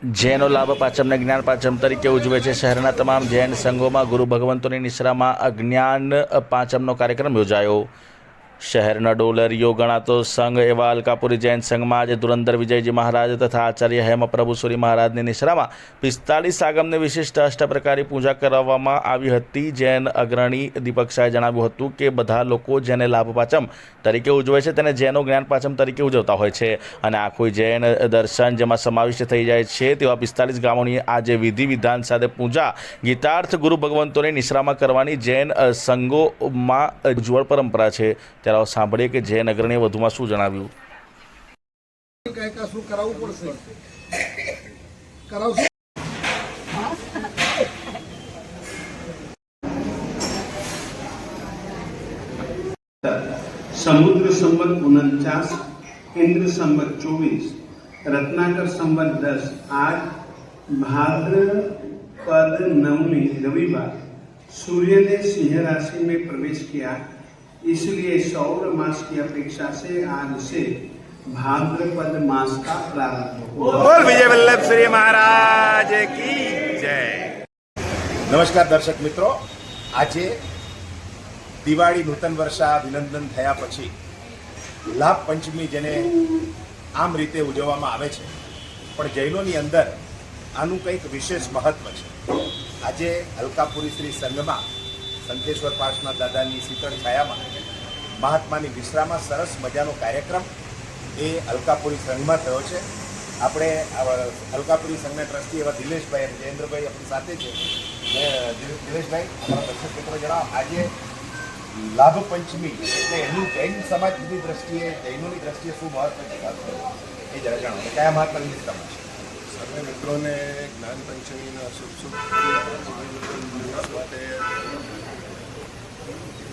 જૈનો લાભ પાંચમને જ્ઞાન પાંચમ તરીકે ઉજવે છે। શહેરના તમામ જૈન સંઘોમાં ગુરુ ભગવંતોની નિશ્રામાં જ્ઞાન પાંચમનો કાર્યક્રમ યોજાયો। શહેરના ડોલરીયો ગણાતો સંઘ એવા અલકાપુરી જૈન સંઘમાં આજે ધુરંધર વિજયજી મહારાજ તથા આચાર્ય હેમપ્રભુસુરી મહારાજની નિશ્રામાં 45 આગમની વિશિષ્ટ અષ્ટપ્રકારી પૂજા કરવામાં આવી હતી। જૈન અગ્રણી દીપક શાહે જણાવ્યું હતું કે બધા લોકો જેને લાભ પાંચમ તરીકે ઉજવે છે તેને જૈનો જ્ઞાન પાંચમ તરીકે ઉજવતા હોય છે અને આખું જૈન દર્શન જેમાં સમાવિષ્ટ થઈ જાય છે। તેવા 45 ગામોની આજે વિધિ વિધાન સાથે પૂજા ગીતાર્થ ગુરુ ભગવંતોની નિશ્રામાં કરવાની જૈન સંઘોમાં ઉજ્જવળ પરંપરા છે। ત્યારે સાંભળીએ કે જૈન અગ્રણીએ વધુમાં શું જણાવ્યું। समुद्र संवत 49, इंद्र संवत 24, रत्नाकर संवत 10। आज भाद्रपद नवमी रविवार सूर्य ने सिंह राशि में प्रवेश किया, इसलिए सौर मास की अपेक्षा से आज से भाद्रपद मास का प्रारंभ हुआ। बोल विजय वल्लभ श्री महाराज की जय। नमस्कार दर्शक मित्रों, आज दिवाળી નૂતન વર્ષા અભિનંદન થયા પછી લાભ પંચમી જેને આમ રીતે ઉજવવામાં આવે છે, પણ જૈનોની અંદર આનું કંઈક વિશેષ મહત્વ છે। આજે અલકાપુરી શ્રી સંઘમાં સંકેશ્વર પાર્શના દાદાની શીતળ છાયામાં મહાત્માની વિશ્રામાં સરસ મજાનો કાર્યક્રમ એ અલકાપુરી સંઘમાં થયો છે। આપણે અલકાપુરી સંઘના ટ્રસ્ટી એવા દિનેશભાઈ અને જયેન્દ્રભાઈ આપણી સાથે છે। દિનેશભાઈ, અમારા દર્શક મિત્રો જણાવો, આજે લાભ પંચમી એટલે એનું જૈન સમાજની દ્રષ્ટિએ, જૈનોની દ્રષ્ટિએ શું મહત્વ છે એ જરા જણાવો, કયા મહાત્માની નિષ્ઠામાં છે? સર્વે મિત્રોને જ્ઞાન પંચમીના શુભ માટે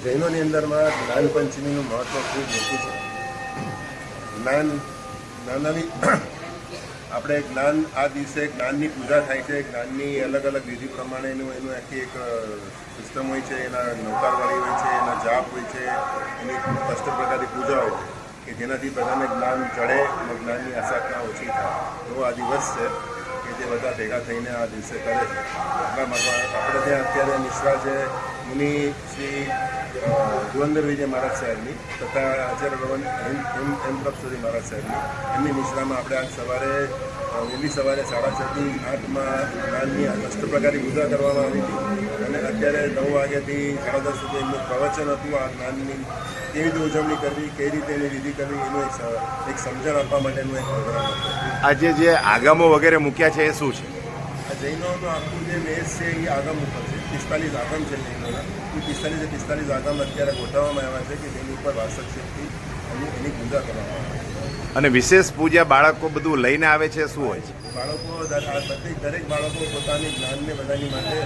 જૈનોની અંદરમાં જ્ઞાન પંચમીનું મહત્વ ખૂબ મોટું છે। જ્ઞાનની આપણે જ્ઞાન આ દિવસે જ્ઞાનની પૂજા થાય છે। જ્ઞાનની અલગ અલગ વિધિ પ્રમાણેનું એનું આખી એક સિસ્ટમ હોય છે, એના નવકારવાળી હોય છે, એના જાપ હોય છે, એની અષ્ટપ્રકારની પૂજા હોય છે કે જેનાથી બધાને જ્ઞાન ચડે અને જ્ઞાનની આશાખના ઓછી થાય। એવો આ દિવસ છે કે જે બધા ભેગા થઈને આ દિવસે કરે છે। એટલા માટે આપણે ત્યાં અત્યારે નિશ્રા છે મુનિ શ્રી ધુરંધર વિજય મહારાજ સાહેબની તથા આચાર્ય ભગવાન હેમપ્રભુસુરી મહારાજ સાહેબની એમની નિશ્રામાં આપણે આજ સવારે વહેલી સવારે 6:30 થી 8માં જ્ઞાનની અષ્ટપ્રકારની પૂજા કરવામાં આવી હતી અને અત્યારે 9 વાગ્યાથી 10:30 સુધી એમનું પ્રવચન હતું। આ જ્ઞાનની કેવી રીતે ઉજવણી કરવી, કઈ રીતે એની વિધિ કરવી એનું એક સમજણ આપવા માટેનું એક પ્રોગ્રામ હતો। આજે જે આગમો વગેરે મૂક્યા છે એ શું છે? આ જૈનોનું આખું જે મેસ છે એ આગમ ઉપર છે। 45 આગમ છે જૈનોના। એ 45 આગમ અત્યારે ગોઠવવામાં આવ્યા છે કે જેની ઉપર વાસક શક્તિ એની પૂજા કરવામાં આવે છે। અને વિશેષ પૂજા બાળકો બધું લઈને આવે છે, શું હોય છે? બાળકો દરેક બાળકો પોતાની જ્ઞાનને બધાની માટે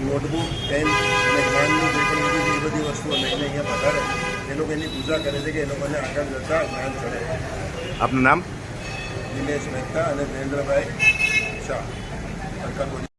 નોટબુક, પેન અને જ્ઞાનની જે પણ એ બધી વસ્તુઓ લઈને અહીંયા પધારે એ લોકો એની પૂજા કરે છે કે એ લોકોને આગળ જતાં જ્ઞાન ચડે। આપનું નામ? દિનેશ મહેતા અને જયેન્દ્રભાઈ શાહ, અલકાપુરી।